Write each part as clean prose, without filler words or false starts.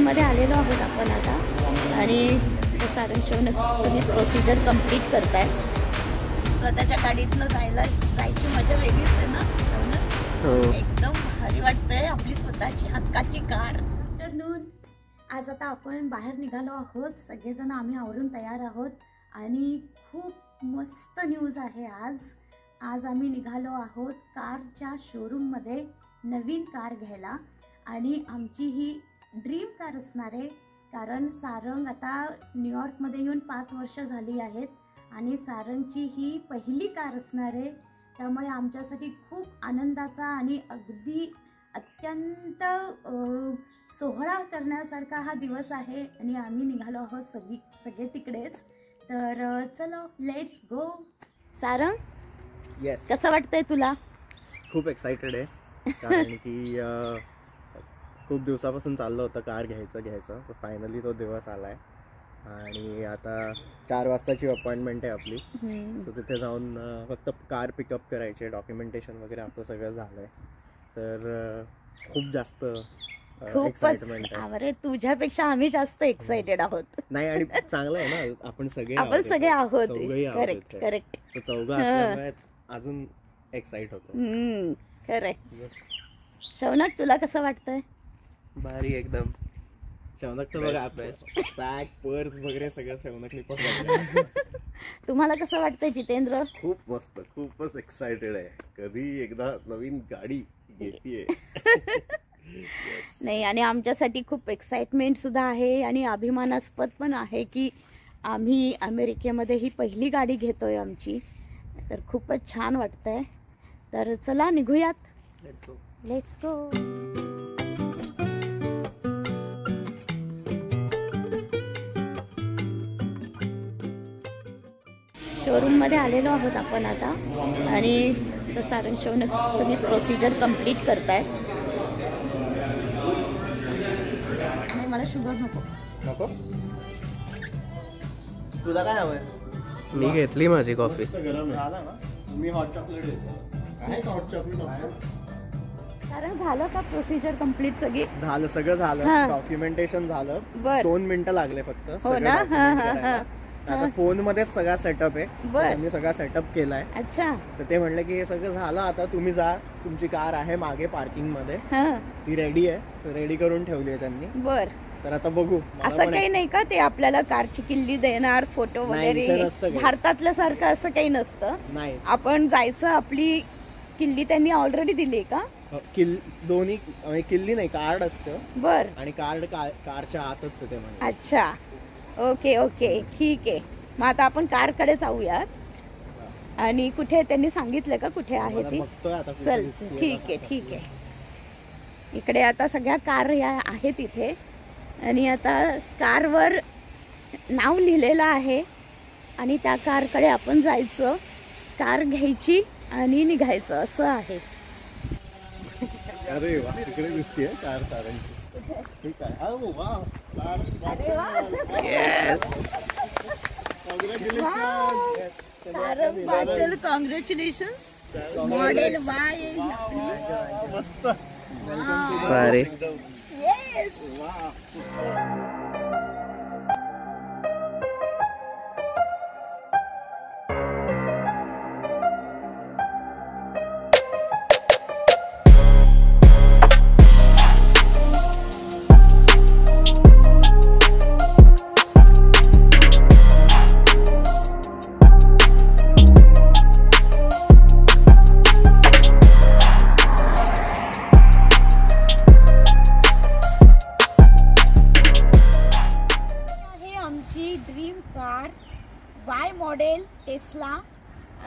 शोरूममध्ये आलेलो आहोत आपण आता आणि सारंग शोने सगळी प्रोसिजर कंप्लीट करताय. स्वतःच्या गाडीतनं जायची मजा वेगळीच आहे ना. एकदम भारी वाटतंय आपली स्वतःची हक्काची कार. आफ्टरनून आज आता आपण बाहेर निघालो आहोत. सगळेजण आम्ही आवरून तयार आहोत आणि खूप मस्त न्यूज आहे. आज आम्ही निघालो आहोत कारच्या शोरूममध्ये नवीन कार घ्यायला आणि आमची ही ड्रीम कार असणार आहे. कारण सारंग आता न्यूयॉर्कमध्ये येऊन 5 वर्ष झाली आहेत आणि सारंगची ही पहिली कार असणार आहे. त्यामुळे आमच्यासाठी खूप आनंदाचा आणि अगदी अत्यंत सोहळा करण्यासारखा हा दिवस आहे आणि आम्ही निघालो आहोत सगळे तिकडेच. तर चलो लेट्स गो. सारंग, येस, कसं वाटतंय तुला? खूप एक्साइटेड आहे कारण की खूप दिवसापासून चाललं होतं कार घ्यायचं. सो फायनली तो दिवस आलाय आणि आता 4 वाजताची अपॉइंटमेंट आहे आपली. सो तिथे जाऊन फक्त कार पिकअप करायचे, डॉक्युमेंटेशन वगैरे आपलं सगळं झालंय. तर खूप जास्त एक्साइटमेंट आहे. अरे तुझ्यापेक्षा आम्ही जास्त एक्साइटेड आहोत. नाही आणि चांगलं आहे ना, आपण सगळे आहोत. करेक्ट. करेक्ट. तो चौघा असल्यामुळे अजून एक्साइट होतो. खरंय. शौनक, तुला कसं वाटतंय? भारी एकदम. शौनकचं बघा, बॅग पर्स वगैरे सगळं शौनकने पण. तुम्हाला कसं वाटतंय जितेंद्र? खूप मस्त, खूपच एक्साइटेड आहे. कधी एकदा नवीन गाडी घेतीये. नाही, आणि आमच्यासाठी खूप एक्साइटमेंट सुद्धा आहे आणि अभिमानास्पद पण आहे की आम्ही अमेरिकेमध्ये ही पहिली गाडी घेतोय आमची. तर खूपच छान वाटतंय. तर चला निघूयात. Let's go. शोरूममध्ये आलेलो आहोत आपण आता आणि सारंग शोने सगळी प्रोसिजर कंप्लीट करतायत. मला शुगर नको. तुला काय हवंय? मी घेतली माझी कॉफी. गरम झाला ना, मी हॉट चॉकलेट देतो. काय हॉट चॉकलेट? कारण झालं का प्रोसिजर कंप्लीट? सगळं झालं. डॉक्युमेंटेशन झालं. 2 मिनिटं लागले फक्त. हो ना. आता फोन मध्येच सगळा सेटअप आहे. त्यांनी सगळा सेटअप केलाय. अच्छा. तर ते म्हणले की हे सगळं झालं, आता तुम्ही जा. तुमची कार आहे मागे पार्किंग मध्ये, ती रेडी आहे. रेडी करून ठेवली आहे त्यांनी. बर. तर आता बघू. असं काही नाही का ते आपल्याला कारची किल्ली देणार, फोटो वगैरे? भारतातल्या सारखं असं काही नसतं. नाही, आपण जायचं, आपली किल्ली त्यांनी ऑलरेडी दिली का? दोन्ही किल्ली नाही, कार्ड असतं. बर. आणि कार्ड कारच्या आतच ते म्हणजे. अच्छा, ओके, ठीक आहे. मग आता आपण कारकडे जाऊयात. आणि कुठे त्यांनी सांगितलं का कुठे आहे ती? चल, ठीक आहे. इकडे आता सगळ्या कार आहेत इथे आणि आता कारवर नाव लिहिलेलं आहे आणि त्या कारकडे आपण जायचं, कार घ्यायची आणि निघायचं, असं आहे. अरे वा, तिकडे दिसते कार सारंगची. ठीक आहे. अरे वा. कॉंग्रॅच्युलेशन्स. मॉडेल वाय मस्त. भारी. Yes. Dream car Y model Tesla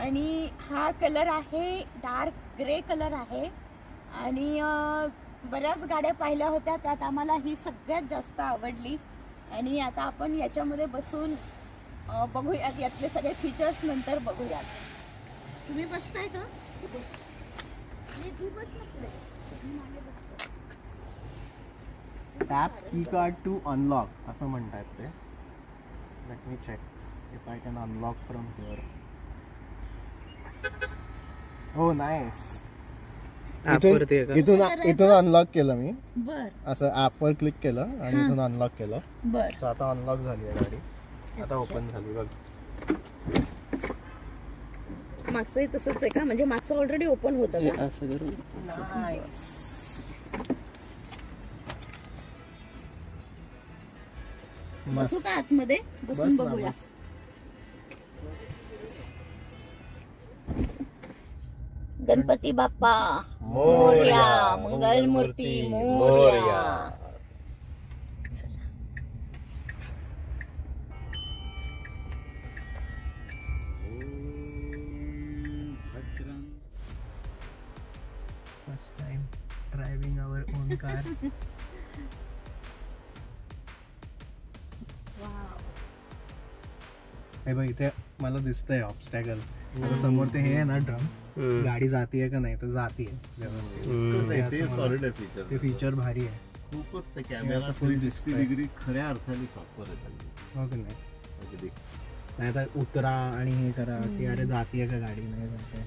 आणि हा कलर आहे डार्क ग्रे कलर आहे. आणि बऱ्याच गाड्या पाहिल्या होत्या, त्यात आम्हाला ही सगळ्यात जास्त आवडली. आणि आता आपण याच्यामध्ये बसून बघूयात, यातले सगळे फीचर्स नंतर बघूयात. तुम्ही बसताय का? तू बस नसले. टॅप की कार्ड टू अनलॉक असं म्हणतात ते. Let me check if I can unlock from here. Oh, nice. App वरती आहे का? इथून अनलॉक केलं मी, बर असं ऍपवर क्लिक केलं आणि इथून अनलॉक केलं. बर सो आता अनलॉक झाली आहे गाडी, आता ओपन झाली बघ. मागचंही तसंच आहे का? म्हणजे मागचं ऑलरेडी ओपन होतं का? असं करून बसू का आतमध्ये? बसून बस ना, बघूया. बस. Ganpati Bappa Morya, Mangalmurti Morya. First time driving our own car. हे बघ इथे मला दिसतंय ऑब्स्टॅकल. समोर ते हे आहे ना ड्रम, गाडी जातीये का नाही तर जातीये व्यवस्थित. सॉलिड आहे फीचर. ते फीचर भारी आहे. खूपच ते हे कॅमेरा असं full 360 दिसतंय. डिग्री खऱ्या अर्थाने प्रॉपर आहे. हो की नाही? अगदी नाही तर उतरा आणि हे करा की अरे जातीये का गाडी, नाही जाते.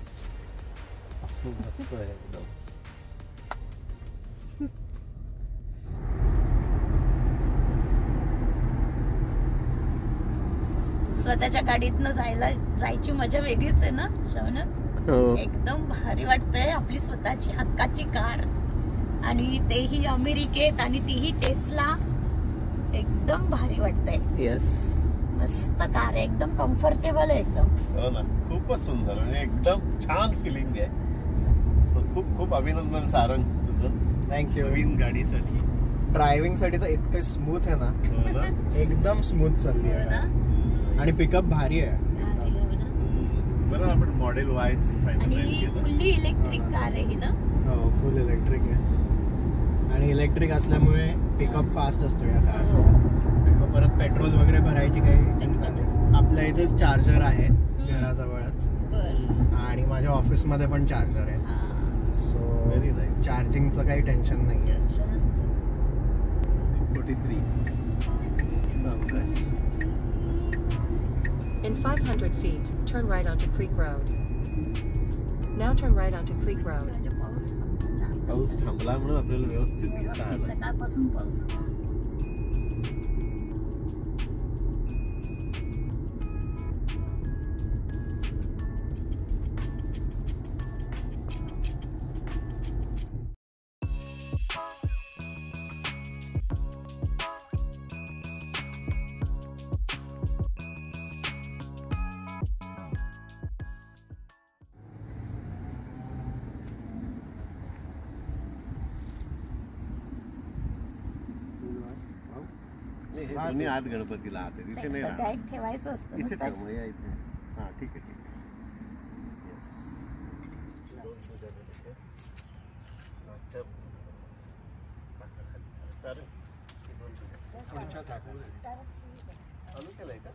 खूप मस्त आहे एकदम. स्वतःच्या गाडीतनं जायची मजा वेगळीच आहे ना शौनक? हो. एकदम भारी वाटतंय. आपली स्वतःची हक्काची कार, आणि तेही अमेरिकेत, आणि तीही टेस्ला. एकदम भारी वाटतंय. येस. मस्त कार आहे, एकदम कम्फर्टेबल आहे एकदम. हो ना, खूपच सुंदर म्हणजे एकदम छान फिलिंग आहे. सो खूप खूप अभिनंदन सारंग तुझं थँक्यू. नवीन गाडीसाठी. ड्रायव्हिंग साठी तर इतकं स्मूथ आहे ना, हो ना? एकदम स्मूथ चालली हो ना? आहे. आणि पिकअप भारी आहे. भारी हो ना? बरं आपण मॉडेल वायच फायनलाइज आणि केलं. फुल्ली इलेक्ट्रिक कार आहे ही ना? हो, फुल इलेक्ट्रिक आहे. आणि इलेक्ट्रिक असल्यामुळे पिकअप फास्ट असतो या कार्स. आणि मग परत पेट्रोल वगैरे भरायची काही चिंता नाही. आपल्या इथेच चार्जर आहे घराजवळच, बर. आणि माझ्या ऑफिसमध्ये पण चार्जर आहे. So Very nice. चार्जिंगचं काही टेन्शन नाही आहे. 43 सावकाश. In 500 feet, turn right onto Creek Road. Now turn right onto Creek Road. म्हणजे पाऊस थांबतो छान. पाऊस थांबला म्हणून आपल्याला व्यवस्थित घेता आलं. सकाळपासून पाऊस. नाही, हे दोन्ही आत गणपतीला आत आहे. तिथे नाही सध्या राहणार. एक ठेवायचं असतं इथे नुसतं. ठेव, मग या इथे. हा ठीक आहे ठीक आहे. येस. चालू केलंय का?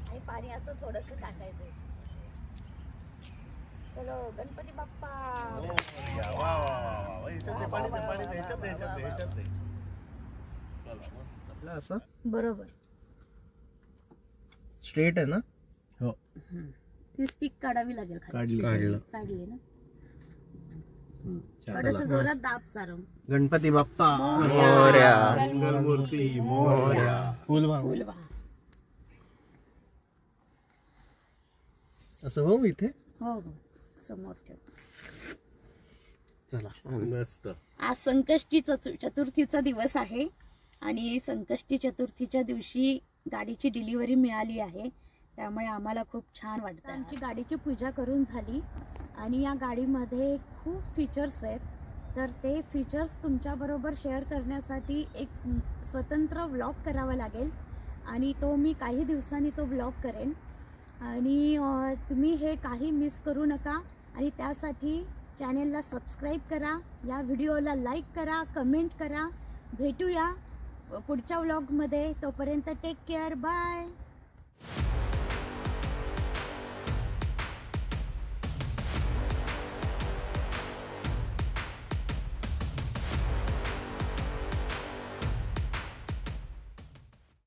आणि पाणी असं थोडस टाकायचंय. चलो गणपती बाप्पा. या, वा, वा, वा, वा. ह्याच्यात दे, पाणी दे, पाणी दे, ह्याच्यात दे, ह्याच्यात दे, ह्याच्यात दे. चला, मस्त. आपलं असं बरोबर. स्ट्रेट आहे ना? हो. ती स्टिक काढावी लागेल खाली. काढलं. काढली ना? थोडस जोरात दाब सारं. गणपती बाप्पा मोरया. मंगलमूर्ती मोरया. फुल वाहू. फुल वाह. असं वाहू इथे. हो हो, समोर ठेव. चला. मस्त. आज संकष्टी चतुर्थीचा दिवस आहे, आणि संकष्टी चतुर्थीच्या दिवशी गाडीची डिलिव्हरी मिळाली आहे. त्यामुळे आम्हाला खूप छान वाटतं. आमची गाडीची पूजा करून झाली, आणि या गाडीमध्ये खूप फीचर्स आहेत. तर ते फीचर्स तुमच्याबरोबर शेअर करण्यासाठी एक स्वतंत्र व्लॉग करावा लागेल, आणि तो मी काही दिवसांनी तो व्लॉग करेन. आणि तुम्ही हे काही मिस करू नका, आणि त्यासाठी चॅनेलला सबस्क्राईब करा, या व्हिडिओला लाईक करा, कमेंट करा. भेटूया पुढच्या व्लॉगमध्ये. तोपर्यंत टेक केअर. बाय.